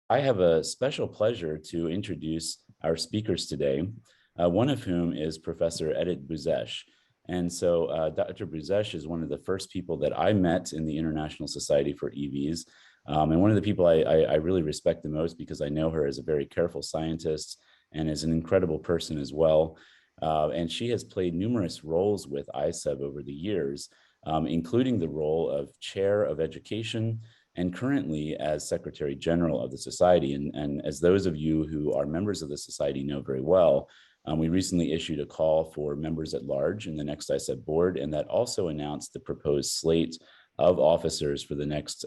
I have a special pleasure to introduce our speakers today, one of whom is Professor Edit Buzás. And so Dr. Buzás is one of the first people that I met in the International Society for EVs. And one of the people I really respect the most because I know her as a very careful scientist and as an incredible person as well. And she has played numerous roles with ISEV over the years, including the role of Chair of Education, and currently as Secretary General of the Society. And as those of you who are members of the Society know very well, we recently issued a call for members at large in the next ISEV board, and that also announced the proposed slate of officers for the next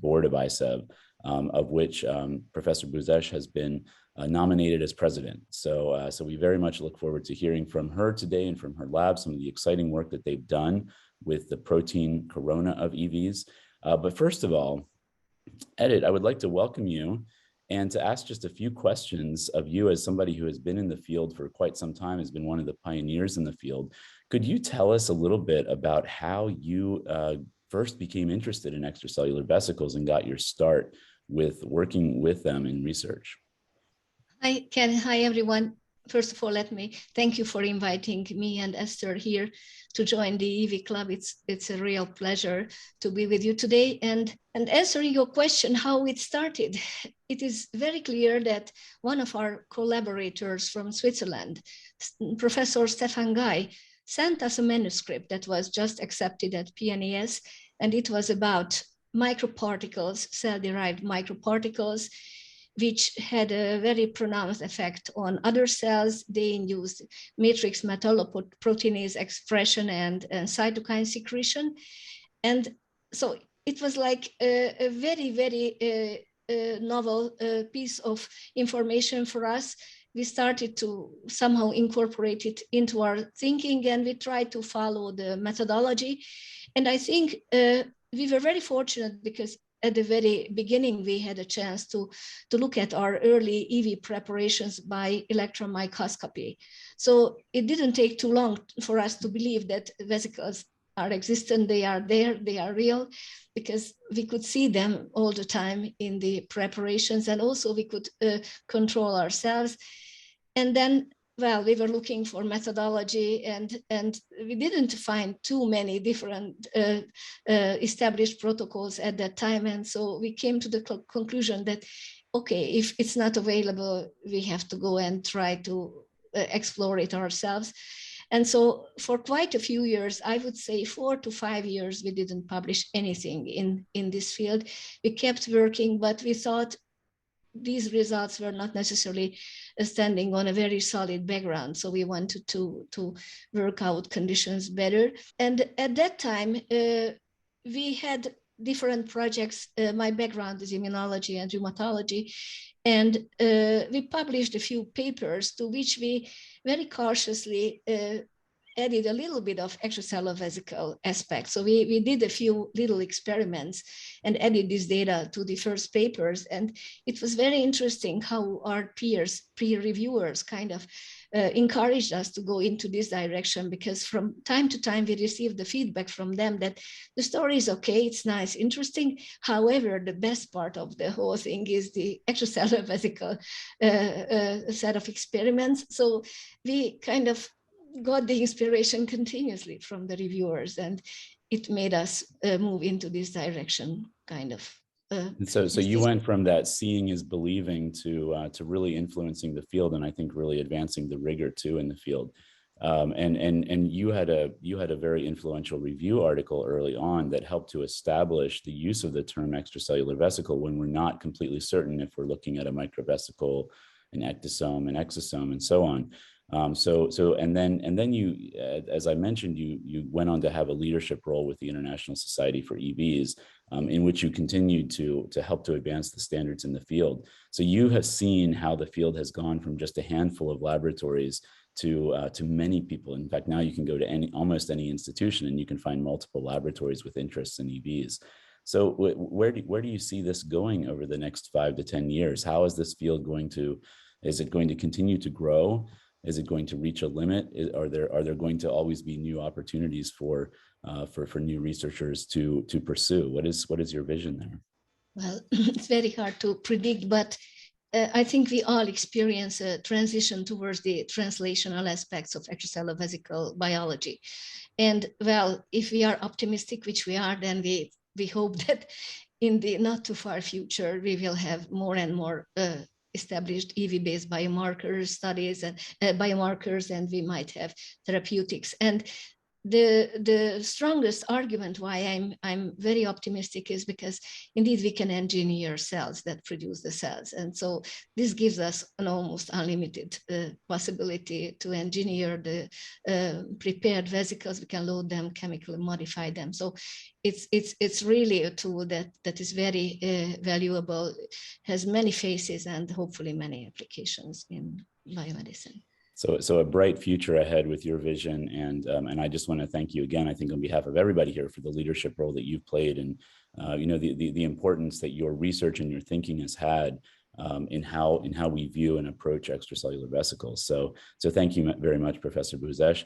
board of ISEV, of which Professor Buzás has been nominated as president. So we very much look forward to hearing from her today and from her lab some of the exciting work that they've done with the protein corona of EVs. But first of all, Edit, I would like to welcome you and to ask just a few questions of you as somebody who has been in the field for quite some time, has been one of the pioneers in the field. Could you tell us a little bit about how you first became interested in extracellular vesicles and got your start with working with them in research? Hi, Ken. Hi, everyone. First of all, let me thank you for inviting me and Esther here to join the EVClub. It's a real pleasure to be with you today. And answering your question, how it started, it is very clear that one of our collaborators from Switzerland, Professor Stefan Guy, sent us a manuscript that was just accepted at PNAS, and it was about microparticles, cell-derived microparticles, which had a very pronounced effect on other cells. They induced matrix metalloproteinase expression and cytokine secretion. And so it was like a very, very novel piece of information for us. We started to somehow incorporate it into our thinking, and we tried to follow the methodology. And I think we were very fortunate because at the very beginning, we had a chance to look at our early EV preparations by electron microscopy. So it didn't take too long for us to believe that vesicles are existent, they are there, they are real, because we could see them all the time in the preparations, and also we could control ourselves. And then, well, we were looking for methodology, and we didn't find too many different established protocols at that time. And so we came to the conclusion that, okay, if it's not available, we have to go and try to explore it ourselves. And so for quite a few years, I would say 4 to 5 years, we didn't publish anything in this field. We kept working, but we thought these results were not necessarily standing on a very solid background. So we wanted to work out conditions better. And at that time, we had different projects. My background is immunology and rheumatology. And we published a few papers to which we very cautiously added a little bit of extracellular vesicle aspect. So we did a few little experiments and added this data to the first papers. And it was very interesting how our peer reviewers kind of encouraged us to go into this direction, because from time to time we received the feedback from them that the story is okay, it's nice, interesting. However, the best part of the whole thing is the extracellular vesicle set of experiments. So we kind of got the inspiration continuously from the reviewers, and it made us move into this direction, kind of. And so you went from that seeing is believing to really influencing the field, and I think really advancing the rigor too in the field. And you had a very influential review article early on that helped to establish the use of the term extracellular vesicle when we're not completely certain if we're looking at a microvesicle, an ectosome, an exosome, and so on. And then you, as I mentioned, you went on to have a leadership role with the International Society for EVs, in which you continued to help to advance the standards in the field. So you have seen how the field has gone from just a handful of laboratories to many people. In fact, now you can go to almost any institution and you can find multiple laboratories with interests in EVs. So where do you see this going over the next 5 to 10 years? How is this field is it going to continue to grow? Is it going to reach a limit? Are there going to always be new opportunities for new researchers to pursue? What is your vision there? Well, it's very hard to predict, but I think we all experience a transition towards the translational aspects of extracellular vesicle biology. And well, if we are optimistic, which we are, then we hope that in the not too far future, we will have more and more established EV-based biomarker studies and biomarkers, and we might have therapeutics. And the strongest argument why I'm very optimistic is because indeed we can engineer cells that produce the cells, and so this gives us an almost unlimited possibility to engineer the prepared vesicles. We can load them, chemically modify them. So it's really a tool that is very valuable, has many faces, and hopefully many applications in biomedicine. So a bright future ahead with your vision, and I just want to thank you again, I think on behalf of everybody here, for the leadership role that you've played, and the importance that your research and your thinking has had in how we view and approach extracellular vesicles. So thank you very much, Professor Buzás.